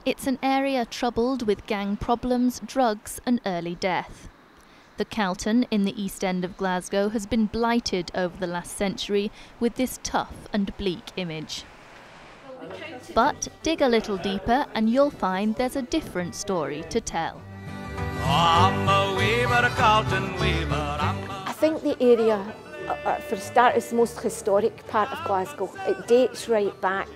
It's an area troubled with gang problems, drugs and early death. The Calton in the East End of Glasgow has been blighted over the last century with this tough and bleak image. But dig a little deeper and you'll find there's a different story to tell. I think the area, for a start, is the most historic part of Glasgow. It dates right back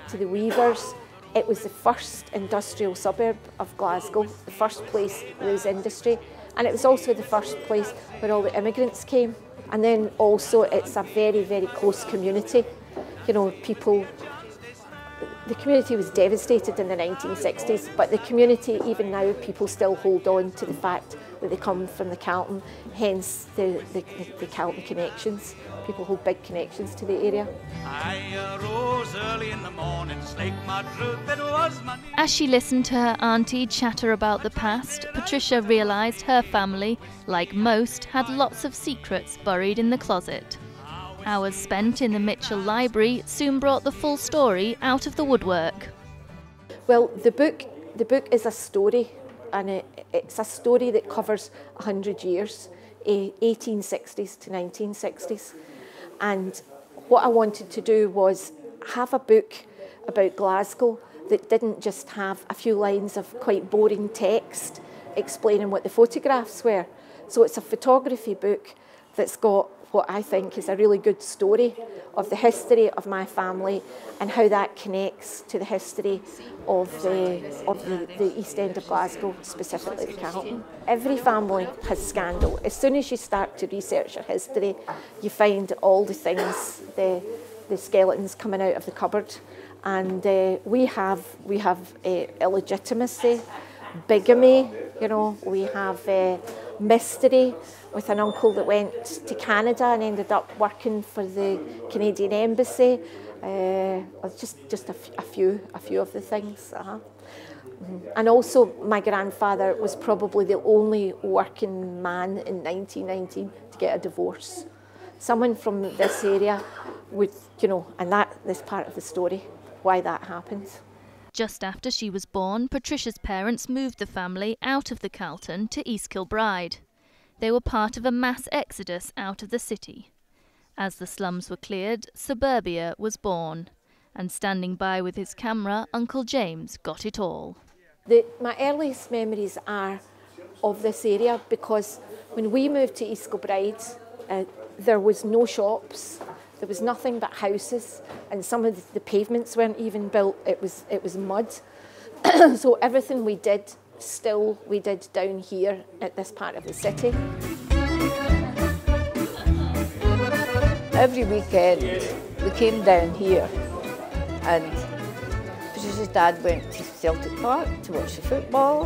to the weavers. It was the first industrial suburb of Glasgow, the first place there was industry, and it was also the first place where all the immigrants came. And then also it's a very, very close community. You know, the community was devastated in the 1960s, but the community, even now, people still hold on to the fact that they come from the Calton, hence the Calton Connections. People hold big connections to the area. As she listened to her auntie chatter about the past, Patricia realised her family, like most, had lots of secrets buried in the closet. Hours spent in the Mitchell Library soon brought the full story out of the woodwork. Well, the book is a story, and it's a story that covers 100 years, 1860s to 1960s. And what I wanted to do was have a book about Glasgow that didn't just have a few lines of quite boring text explaining what the photographs were. So it's a photography book that's got what I think is a really good story of the history of my family and how that connects to the history of the East End of Glasgow, specifically the Calton. Every family has scandal. As soon as you start to research your history, you find all the things, the skeletons coming out of the cupboard, and we have illegitimacy, bigamy, you know, we have mystery with an uncle that went to Canada and ended up working for the Canadian Embassy. Just a few of the things. And also my grandfather was probably the only working man in 1919 to get a divorce. Someone from this area would, you know, and this part of the story, why that happens. Just after she was born, Patricia's parents moved the family out of the Calton to East Kilbride. They were part of a mass exodus out of the city. As the slums were cleared, suburbia was born. And standing by with his camera, Uncle James got it all. My earliest memories are of this area because when we moved to East Kilbride, there was no shops. There was nothing but houses, and some of the pavements weren't even built. It was mud. So everything we did down here at this part of the city. Every weekend we came down here, and Patricia's dad went to Celtic Park to watch the football.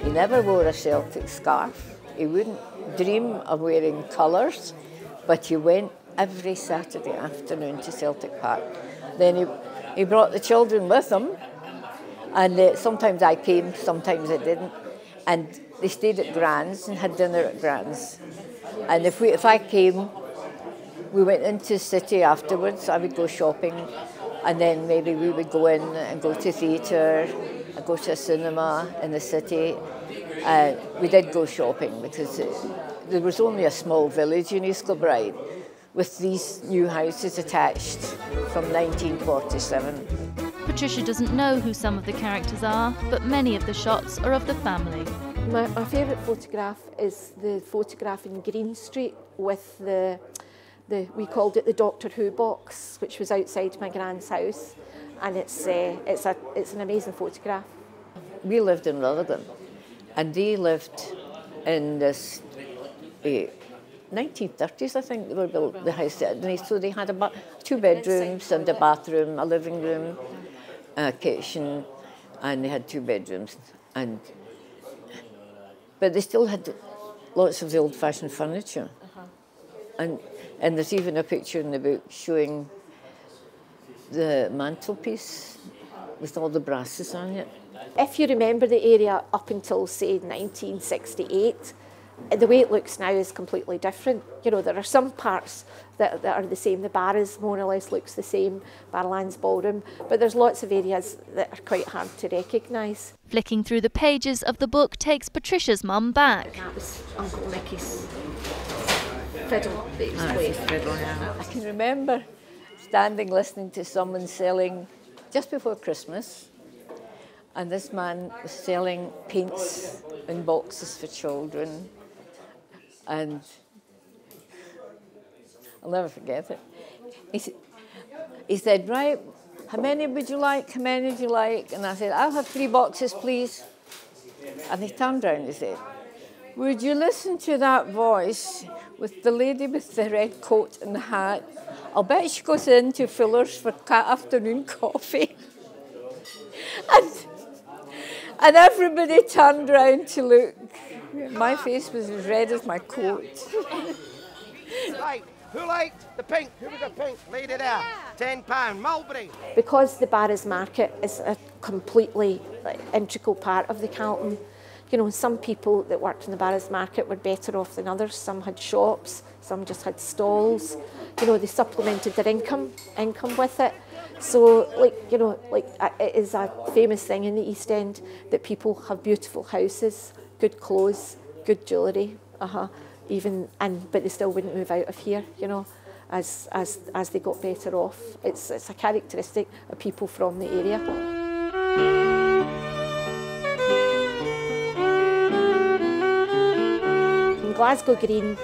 He never wore a Celtic scarf. He wouldn't dream of wearing colours, but he went every Saturday afternoon to Celtic Park. Then he brought the children with him, and sometimes I came, sometimes I didn't. And they stayed at Gran's and had dinner at Gran's. And if I came, we went into the city afterwards. I would go shopping, and then maybe we would go in and go to theatre, and go to a cinema in the city. We did go shopping because there was only a small village in East Kilbride with these new houses attached from 1947. Patricia doesn't know who some of the characters are, but many of the shots are of the family. My favourite photograph is the photograph in Green Street with we called it the Doctor Who box, which was outside my grand's house, and it's an amazing photograph. We lived in Rutherglen, and they lived in this 1930s, I think, they were built, the house. So they had 2 bedrooms and a bathroom, a living room, a kitchen, and they had 2 bedrooms. But they still had lots of the old-fashioned furniture. And there's even a picture in the book showing the mantelpiece with all the brasses on it. If you remember the area up until, say, 1968, the way it looks now is completely different. You know, there are some parts that are the same. The Barras more or less looks the same, Barrowlands Ballroom, but there's lots of areas that are quite hard to recognise. Flicking through the pages of the book takes Patricia's mum back. That was Uncle Mickey's fiddle that he was playing. I can remember standing listening to someone selling just before Christmas, and this man was selling paints in boxes for children, and I'll never forget it. He said, right, how many would you like, how many would you like? And I said, I'll have 3 boxes, please. And he turned around and he said, would you listen to that voice with the lady with the red coat and the hat? I'll bet she goes into Fuller's for afternoon coffee. And everybody turned round to look. My face was as red as my coat. Who liked the pink? Who was the pink? Lady there. £10. Mulberry. Because the Barras Market is a completely integral part of the Calton, you know, some people that worked in the Barras Market were better off than others. Some had shops, some just had stalls. You know, they supplemented their income with it. So, it is a famous thing in the East End that people have beautiful houses, good clothes, good jewellery, but they still wouldn't move out of here, you know, as they got better off. It's a characteristic of people from the area. Glasgow Green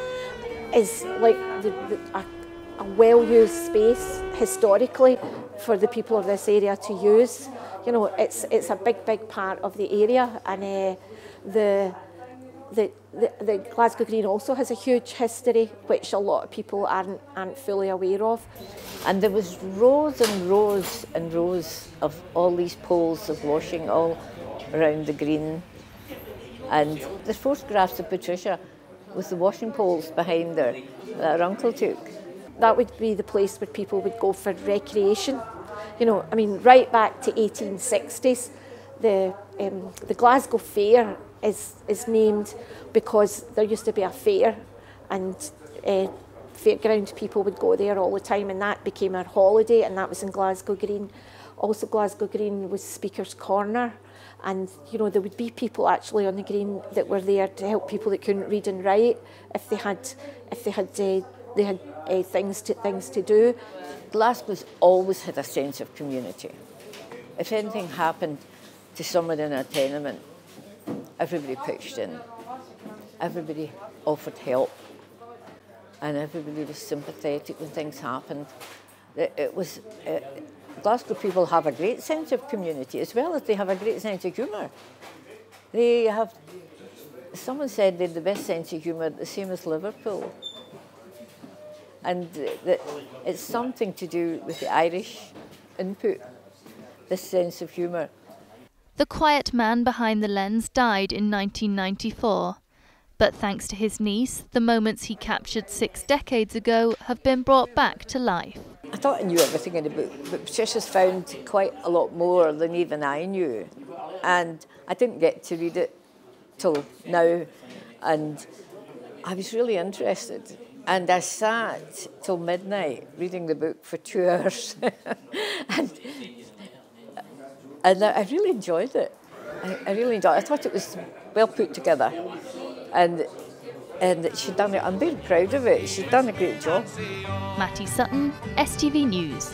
is like a well-used space historically for the people of this area to use. You know, it's a big part of the area, and the Glasgow Green also has a huge history, which a lot of people aren't fully aware of. And there was rows and rows and rows of all these poles of washing all around the green. And there's photographs of Patricia with the washing poles behind her that her uncle took. That would be the place where people would go for recreation. You know, I mean, right back to 1860s, the Glasgow Fair is named because there used to be a fair, and fairground people would go there all the time, and that became our holiday, and that was in Glasgow Green. Also, Glasgow Green was Speaker's Corner, and you know, there would be people actually on the green that were there to help people that couldn't read and write if they had things to do. Glasgow's always had a sense of community. If anything happened to someone in a tenement, everybody pitched in, everybody offered help, and everybody was sympathetic when things happened. Glasgow people have a great sense of community, as well as they have a great sense of humour. Someone said they had the best sense of humour, the same as Liverpool. And it's something to do with the Irish input, this sense of humour. The quiet man behind the lens died in 1994, but thanks to his niece, the moments he captured 6 decades ago have been brought back to life. I thought I knew everything in the book, but Patricia's found quite a lot more than even I knew. And I didn't get to read it till now, and I was really interested. And I sat till midnight reading the book for 2 hours. and I really enjoyed it. I really enjoyed it. I thought it was well put together. And she'd done it. I'm very proud of it. She'd done a great job. Matty Sutton, STV News.